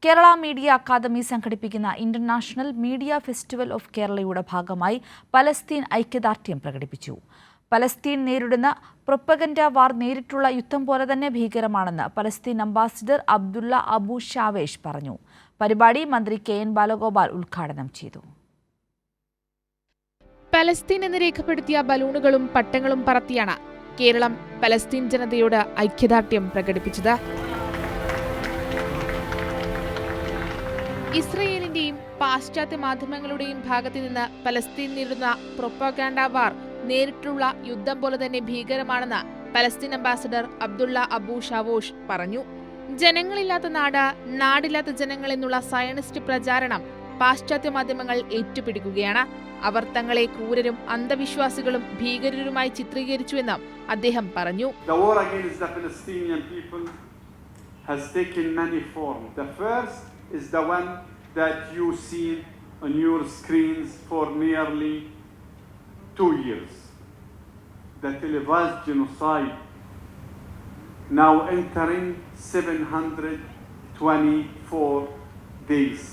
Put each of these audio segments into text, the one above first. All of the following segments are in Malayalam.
കേരള മീഡിയ അക്കാദമി സംഘടിപ്പിക്കുന്ന ഇന്റർനാഷണൽ മീഡിയ ഫെസ്റ്റിവൽ ഓഫ് കേരളയുടെ ഭാഗമായി പലസ്തീൻ ഐക്യദാർഢ്യം പ്രകടിപ്പിച്ചു. പലസ്തീൻ നേരിടുന്ന പ്രൊപ്പഗൻഡ വാർ നേരിട്ടുള്ള യുദ്ധം പോലെ തന്നെ ഭീകരമാണെന്ന് Palestine ambassador Abdullah Abu Shawesh പറഞ്ഞു. പരിപാടി മന്ത്രി KN ബാലഗോപാൽ ഉദ്ഘാടനം ചെയ്തു. പലസ്തീൻ എന്ന് രേഖപ്പെടുത്തിയ ബലൂണുകളും പട്ടങ്ങളും പറത്തിയാണ് കേരളം പലസ്തീൻ ജനതയോട് ഐക്യദാർഢ്യം പ്രകടിപ്പിച്ചത്. ഇസ്രയേലിന്റെയും പാശ്ചാത്യ മാധ്യമങ്ങളുടെയും ഭാഗത്തു നിന്ന് പലസ്തീൻ നേരിടുന്ന പ്രൊപ്പഗാൻഡ വാർ നേരിട്ടുള്ള യുദ്ധം പോലെ തന്നെ ഭീകരമാണെന്ന് Palestine ambassador Abdullah Abu Shawesh പറഞ്ഞു. ജനങ്ങളില്ലാത്ത നാട്, നാടില്ലാത്ത ജനങ്ങൾ എന്നുള്ള സയനിസ്റ്റ് പ്രചാരണം പാശ്ചാത്യ മാധ്യമങ്ങൾ ഏറ്റുപിടിക്കുകയാണ്. അവർ തങ്ങളെ ക്രൂരരും അന്ധവിശ്വാസികളും ഭീകരരുമായി ചിത്രീകരിച്ചുവെന്നും അദ്ദേഹം പറഞ്ഞു. Is the one that you see on your screens for nearly 2 years. The televised genocide now entering 724 days.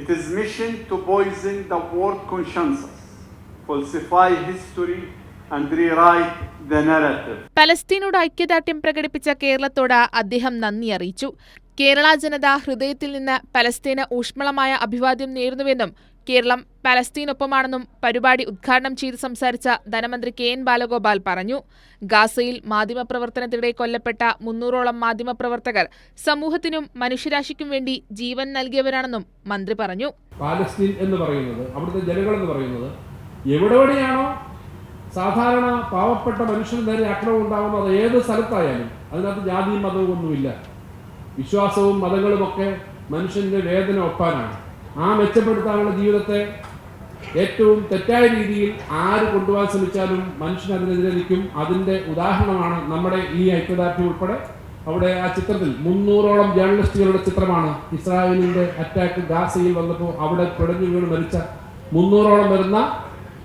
It is mission to poison the world consciences, falsify history and rewrite the narrative. പലസ്തീനോട് ഐക്യദാർഢ്യം പ്രകടിപ്പിച്ച കേരളത്തോട് അദ്ദേഹം നന്ദി അറിയിച്ചു. കേരള ജനത ഹൃദയത്തിൽ നിന്ന് പലസ്തീന് ഊഷ്മളമായ അഭിവാദ്യം നേരുന്നുവെന്നും കേരളം പലസ്തീനൊപ്പമാണെന്നും പരിപാടി ഉദ്ഘാടനം ചെയ്ത് സംസാരിച്ച ധനമന്ത്രി KN ബാലഗോപാൽ പറഞ്ഞു. ഗാസയിൽ മാധ്യമപ്രവർത്തനത്തിനിടെ കൊല്ലപ്പെട്ട 300ഓളം മാധ്യമപ്രവർത്തകർ സമൂഹത്തിനും മനുഷ്യരാശിക്കും വേണ്ടി ജീവൻ നൽകിയവരാണെന്നും മന്ത്രി പറഞ്ഞു. പാലസ്തീൻ എന്ന് പറയുന്നത്, അവിടുത്തെ ജനങ്ങൾ എന്ന് പറയുന്നത്, എവിടെയാണോ സാധാരണ പാവപ്പെട്ട മനുഷ്യന് നേരെ ആക്രമണം ഉണ്ടാകുന്നത്, ഏത് സ്ഥലത്തായാലും അതിനകത്ത് ജാതിയും മതവും ഒന്നുമില്ല. വിശ്വാസവും മതങ്ങളുമൊക്കെ മനുഷ്യന്റെ വേദന ഒപ്പാനാണ്. ആ മെച്ചപ്പെടുത്താനുള്ള ജീവിതത്തെ ഏറ്റവും തെറ്റായ രീതിയിൽ ആര് കൊണ്ടുപോകാൻ ശ്രമിച്ചാലും മനുഷ്യൻ അതിനെതിരെ നിൽക്കും. അതിന്റെ ഉദാഹരണമാണ് നമ്മുടെ ഈ ഐക്യദാർഢ്യം ഉൾപ്പെടെ. അവിടെ ആ ചിത്രത്തിൽ 300ഓളം ജേർണലിസ്റ്റുകളുടെ ചിത്രമാണ്. ഇസ്രായേലിന്റെ അറ്റാക്ക് ഗാസയിൽ വന്നപ്പോൾ അവിടെ പിടഞ്ഞു വീണ് മരിച്ച 300ഓളം വരുന്ന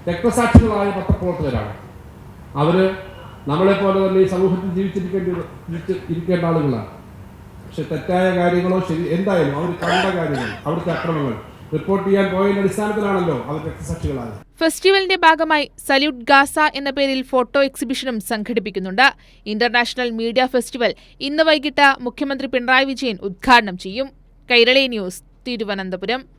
രക്തസാക്ഷികളായ പത്രപ്രവർത്തകരാണ്. അവര് നമ്മളെപ്പോലെ തന്നെ ഈ സമൂഹത്തിൽ ജീവിച്ചിരിക്കേണ്ട ആളുകളാണ്. പക്ഷെ തെറ്റായ കാര്യങ്ങളോ എന്തായാലും അവർ കണ്ട കാര്യങ്ങൾ, അവിടുത്തെ അക്രമങ്ങൾ റിപ്പോർട്ട് ചെയ്യാൻ പോയതിന്റെ അടിസ്ഥാനത്തിലാണല്ലോ അവർ രക്തസാക്ഷികളായത്. ഫെസ്റ്റിവലിന്റെ ഭാഗമായി സല്യൂട്ട് ഗാസ എന്ന പേരിൽ ഫോട്ടോ എക്സിബിഷനും സംഘടിപ്പിക്കുന്നുണ്ട്. ഇന്റർനാഷണൽ മീഡിയ ഫെസ്റ്റിവൽ ഇന്ന് വൈകിട്ട് മുഖ്യമന്ത്രി പിണറായി വിജയൻ ഉദ്ഘാടനം ചെയ്യും. കൈരളി ന്യൂസ്, തിരുവനന്തപുരം.